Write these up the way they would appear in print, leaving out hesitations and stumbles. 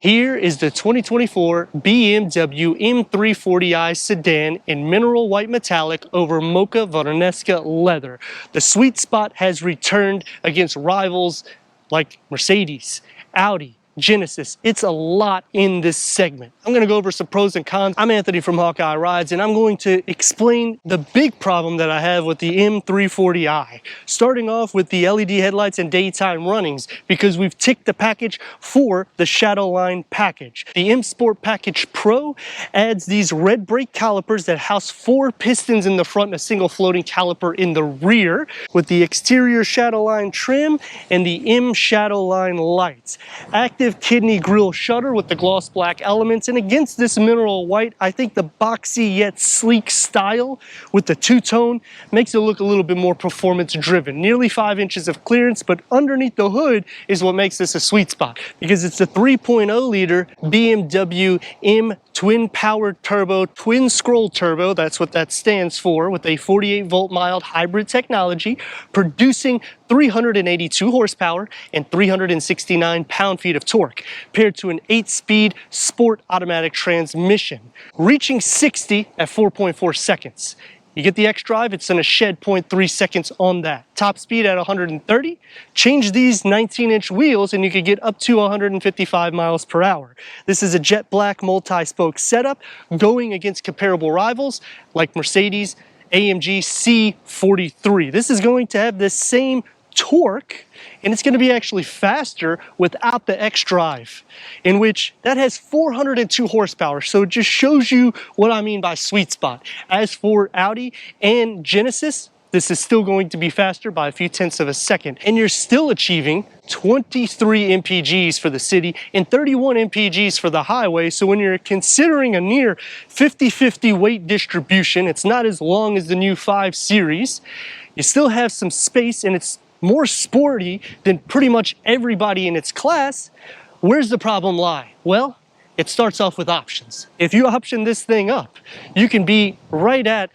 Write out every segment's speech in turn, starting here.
Here is the 2024 BMW M340i sedan in mineral white metallic over mocha Vareneska leather. The sweet spot has returned against rivals like Mercedes, Audi, Genesis. It's a lot in this segment. I'm going to go over some pros and cons. I'm Anthony from Hawkeye Rides, and I'm going to explain the big problem that I have with the M340i. Starting off with the LED headlights and daytime runnings, because we've ticked the package for the Shadowline package. The M Sport Package Pro adds these red brake calipers that house 4 pistons in the front and a single floating caliper in the rear, with the exterior Shadowline trim and the M Shadowline lights. Active kidney grille shutter with the gloss black elements, and against this mineral white, I think the boxy yet sleek style with the two-tone makes it look a little bit more performance driven. Nearly 5 inches of clearance, but underneath the hood is what makes this a sweet spot, because it's a 3.0 liter BMW M twin powered turbo, twin scroll turbo, that's what that stands for, with a 48 volt mild hybrid technology, producing 382 horsepower and 369 pound-feet of torque, paired to an 8-speed sport automatic transmission, reaching 60 at 4.4 seconds. You get the X-Drive, it's gonna shed 0.3 seconds on that. Top speed at 130. Change these 19-inch wheels and you could get up to 155 miles per hour. This is a jet black multi-spoke setup going against comparable rivals like Mercedes AMG C43. This is going to have the same torque, and it's going to be actually faster without the X-Drive, in which that has 402 horsepower. So it just shows you what I mean by sweet spot. As for Audi and Genesis, this is still going to be faster by a few tenths of a second, and you're still achieving 23 mpgs for the city and 31 mpgs for the highway. So when you're considering a near 50-50 weight distribution, it's not as long as the new 5 Series. You still have some space, and it's more sporty than pretty much everybody in its class. Where's the problem lie? Well, it starts off with options. If you option this thing up, you can be right at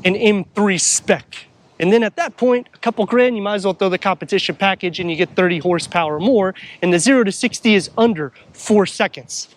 an M3 spec. And then at that point, a couple grand, you might as well throw the competition package and you get 30 horsepower more, and the 0 to 60 is under 4 seconds.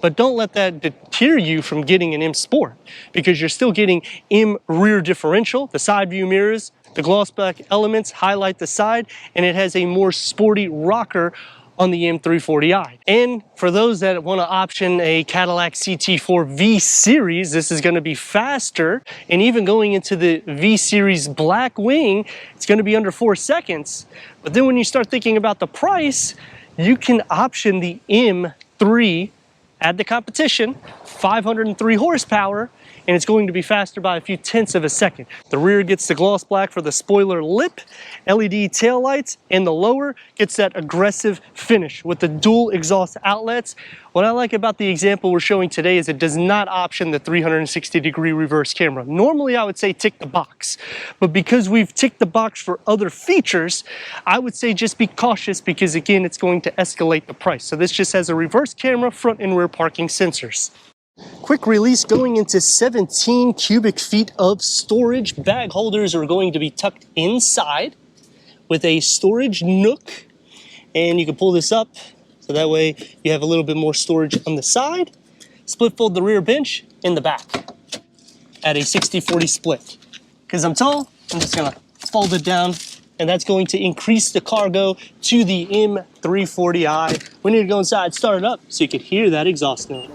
But don't let that deter you from getting an M Sport, because you're still getting M rear differential, the side view mirrors, the gloss black elements highlight the side, and it has a more sporty rocker on the M340i. And for those that want to option a Cadillac CT4 V Series, this is going to be faster, and even going into the V Series black wing, it's going to be under 4 seconds. But then when you start thinking about the price, you can option the M3, add the competition, 503 horsepower, and it's going to be faster by a few tenths of a second. The rear gets the gloss black for the spoiler lip, LED taillights, and the lower gets that aggressive finish with the dual exhaust outlets. What I like about the example we're showing today is it does not option the 360-degree reverse camera. Normally I would say tick the box, but because we've ticked the box for other features, I would say just be cautious, because again, it's going to escalate the price. So this just has a reverse camera, front and rear parking sensors. Quick release going into 17 cubic feet of storage. Bag holders are going to be tucked inside with a storage nook, and you can pull this up so that way you have a little bit more storage on the side. Split fold the rear bench in the back at a 60-40 split. Because I'm tall, I'm just gonna fold it down, and that's going to increase the cargo to the M340i. We need to go inside, start it up so you can hear that exhaust note.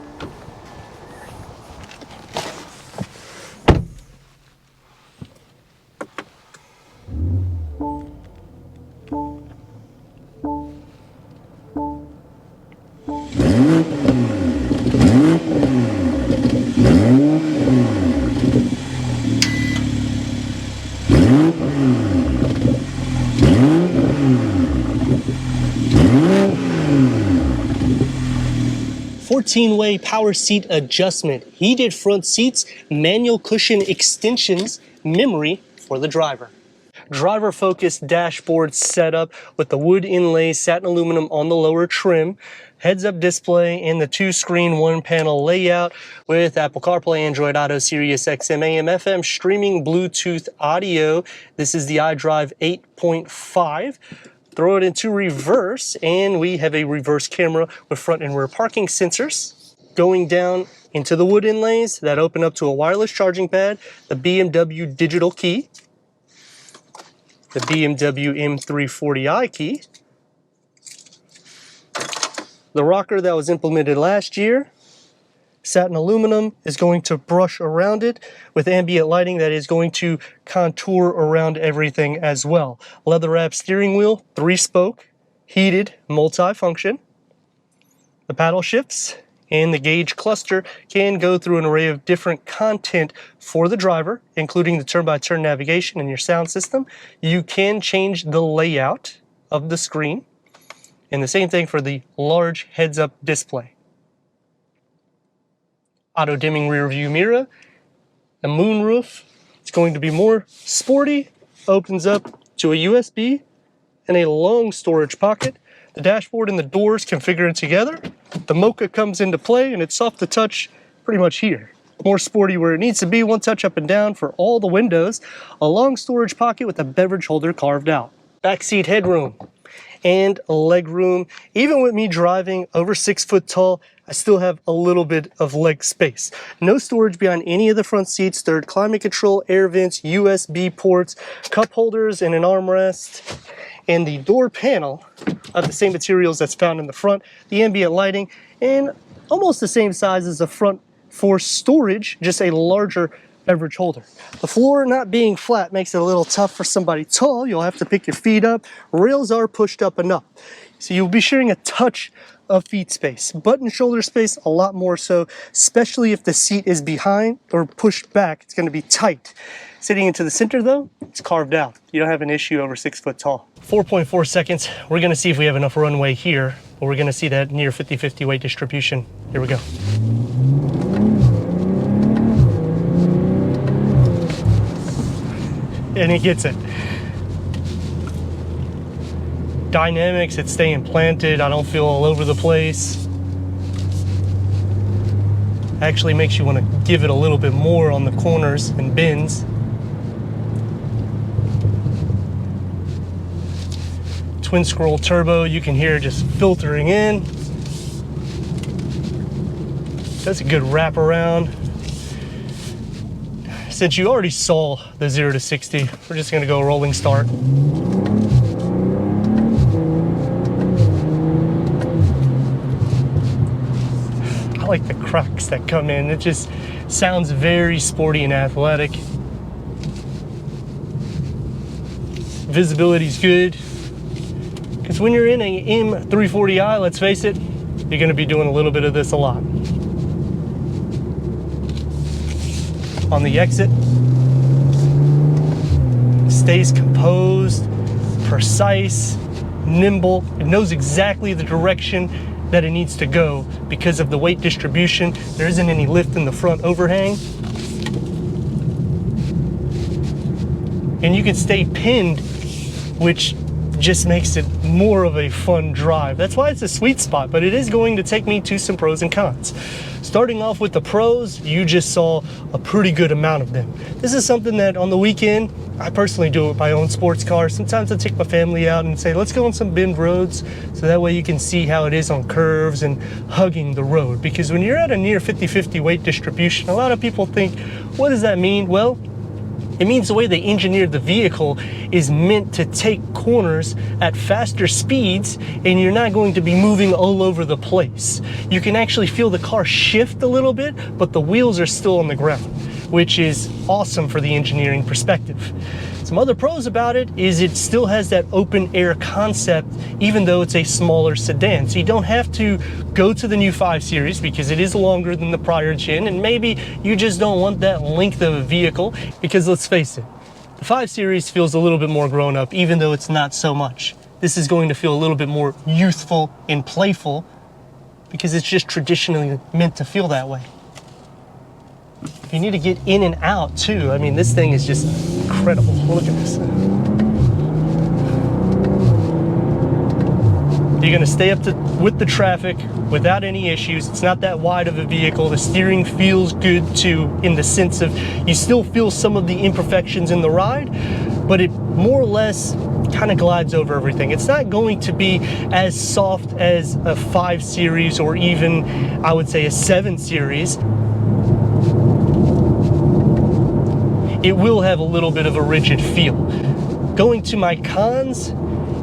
Way power seat adjustment, heated front seats, manual cushion extensions, memory for the driver. Driver focused dashboard setup with the wood inlay satin aluminum on the lower trim, heads-up display, and the 2-screen 1-panel layout with Apple CarPlay, Android Auto, Sirius XM, AM, FM, streaming Bluetooth audio. This is the iDrive 8.5. throw it into reverse, and we have a reverse camera with front and rear parking sensors. Going down into the wood inlays that open up to a wireless charging pad, the BMW digital key, the BMW M340i key, the rocker that was implemented last year. Satin aluminum is going to brush around it with ambient lighting that is going to contour around everything as well. Leather wrapped steering wheel, 3-spoke, heated, multi-function. The paddle shifts and the gauge cluster can go through an array of different content for the driver, including the turn-by-turn navigation and your sound system. You can change the layout of the screen, and the same thing for the large heads-up display. Auto dimming rear view mirror, a moonroof. It's going to be more sporty, opens up to a USB and a long storage pocket. The dashboard and the doors configure it together. The Mocha comes into play and it's soft to touch pretty much here. More sporty where it needs to be, one touch up and down for all the windows. A long storage pocket with a beverage holder carved out. Backseat headroom and leg room. Even with me driving over 6 foot tall, I still have a little bit of leg space. No storage behind any of the front seats. Third climate control, air vents, USB ports, cup holders, and an armrest. And the door panel of the same materials that's found in the front. The ambient lighting, and almost the same size as the front for storage, just a larger beverage holder. The floor not being flat makes it a little tough for somebody tall. You'll have to pick your feet up. Rails are pushed up enough. So you'll be sharing a touch of feet space. Butt and shoulder space, a lot more so, especially if the seat is behind or pushed back, it's going to be tight. Sitting into the center though, it's carved out. You don't have an issue over 6 foot tall. 4.4 seconds. We're going to see if we have enough runway here, but we're going to see that near 50-50 weight distribution. Here we go. And it gets it. Dynamics, it's staying planted. I don't feel all over the place. Actually makes you want to give it a little bit more on the corners and bends. Twin scroll turbo, you can hear it just filtering in. That's a good wrap around. Since you already saw the 0 to 60, we're just gonna go rolling start. I like the cracks that come in. It just sounds very sporty and athletic. Visibility's good. Because when you're in a M340i, let's face it, you're gonna be doing a little bit of this a lot. On the exit, stays composed, precise, nimble. It knows exactly the direction that it needs to go because of the weight distribution. There isn't any lift in the front overhang. And you can stay pinned, which just makes it more of a fun drive. That's why it's a sweet spot, but it is going to take me to some pros and cons. Starting off with the pros, you just saw a pretty good amount of them. This is something that on the weekend, I personally do with my own sports car. Sometimes I take my family out and say, let's go on some bend roads, so that way you can see how it is on curves and hugging the road. Because when you're at a near 50-50 weight distribution, a lot of people think, what does that mean? Well, it means the way they engineered the vehicle is meant to take corners at faster speeds, and you're not going to be moving all over the place. You can actually feel the car shift a little bit, but the wheels are still on the ground, which is awesome for the engineering perspective. Some other pros about it is it still has that open air concept, even though it's a smaller sedan. So you don't have to go to the new 5 Series because it is longer than the prior gen, and maybe you just don't want that length of a vehicle because let's face it, the 5 Series feels a little bit more grown up, even though it's not so much. This is going to feel a little bit more youthful and playful because it's just traditionally meant to feel that way. If you need to get in and out too, I mean, this thing is just incredible. Look at this. You're gonna stay up with the traffic without any issues. It's not that wide of a vehicle. The steering feels good too, in the sense of you still feel some of the imperfections in the ride, but it more or less kind of glides over everything. It's not going to be as soft as a 5 Series or even, I would say, a 7 Series. It will have a little bit of a rigid feel. Going to my cons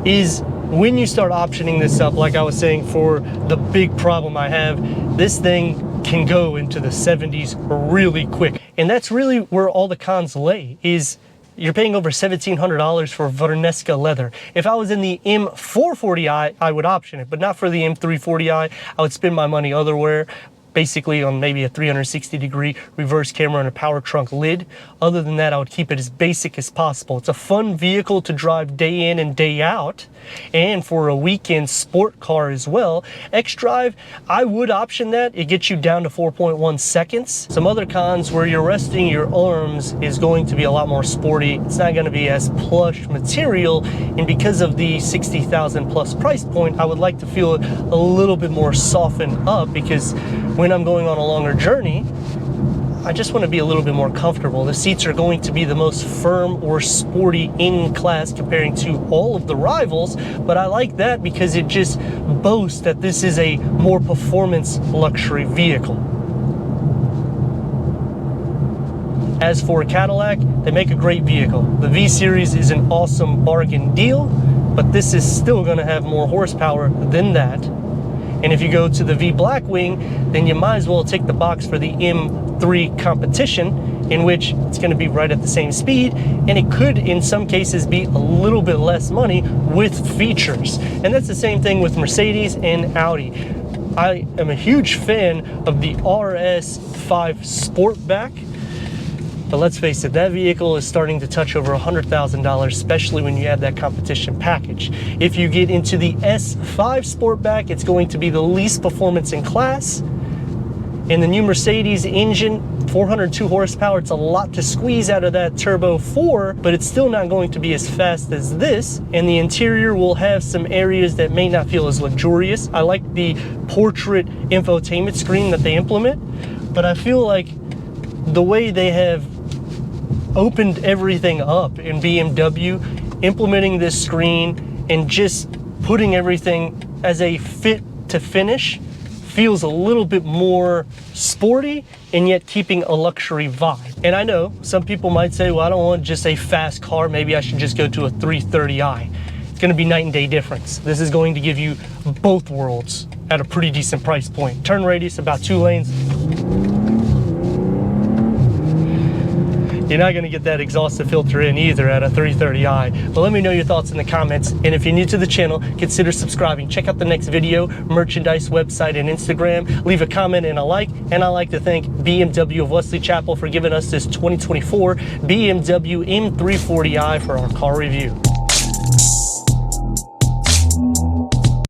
is when you start optioning this up, like I was saying, for the big problem I have, this thing can go into the 70s really quick. And that's really where all the cons lay, is you're paying over $1,700 for Vareneska leather. If I was in the M340i, I would option it, but not for the M340i. I would spend my money otherwhere, basically on maybe a 360-degree reverse camera and a power trunk lid. Other than that, I would keep it as basic as possible. It's a fun vehicle to drive day in and day out, and for a weekend sport car as well. X-Drive, I would option that. It gets you down to 4.1 seconds. Some other cons, where you're resting your arms is going to be a lot more sporty. It's not going to be as plush material, and because of the 60,000 plus price point, I would like to feel it a little bit more softened up, because when I'm going on a longer journey, I just want to be a little bit more comfortable. The seats are going to be the most firm or sporty in class comparing to all of the rivals, but I like that because it just boasts that this is a more performance luxury vehicle. As for Cadillac, they make a great vehicle. The V-Series is an awesome bargain deal, but this is still going to have more horsepower than that. And if you go to the V Blackwing, then you might as well take the box for the M3 competition, in which it's going to be right at the same speed, and it could in some cases be a little bit less money with features. And that's the same thing with Mercedes and Audi. I am a huge fan of the RS5 Sportback, but let's face it, that vehicle is starting to touch over $100,000, especially when you add that competition package. If you get into the S5 Sportback, it's going to be the least performance in class. In the new Mercedes engine, 402 horsepower, it's a lot to squeeze out of that Turbo 4, but it's still not going to be as fast as this. And the interior will have some areas that may not feel as luxurious. I like the portrait infotainment screen that they implement, but I feel like the way they have opened everything up in BMW, implementing this screen and just putting everything as a fit to finish, feels a little bit more sporty and yet keeping a luxury vibe. And I know some people might say, well, I don't want just a fast car, maybe I should just go to a 330i. It's going to be night and day difference. This is going to give you both worlds at a pretty decent price point. Turn radius about 2 lanes. You're not going to get that exhaust filter in either at a 330i. But let me know your thoughts in the comments. And if you're new to the channel, consider subscribing. Check out the next video, merchandise, website, and Instagram. Leave a comment and a like. And I'd like to thank BMW of Wesley Chapel for giving us this 2024 BMW M340i for our car review.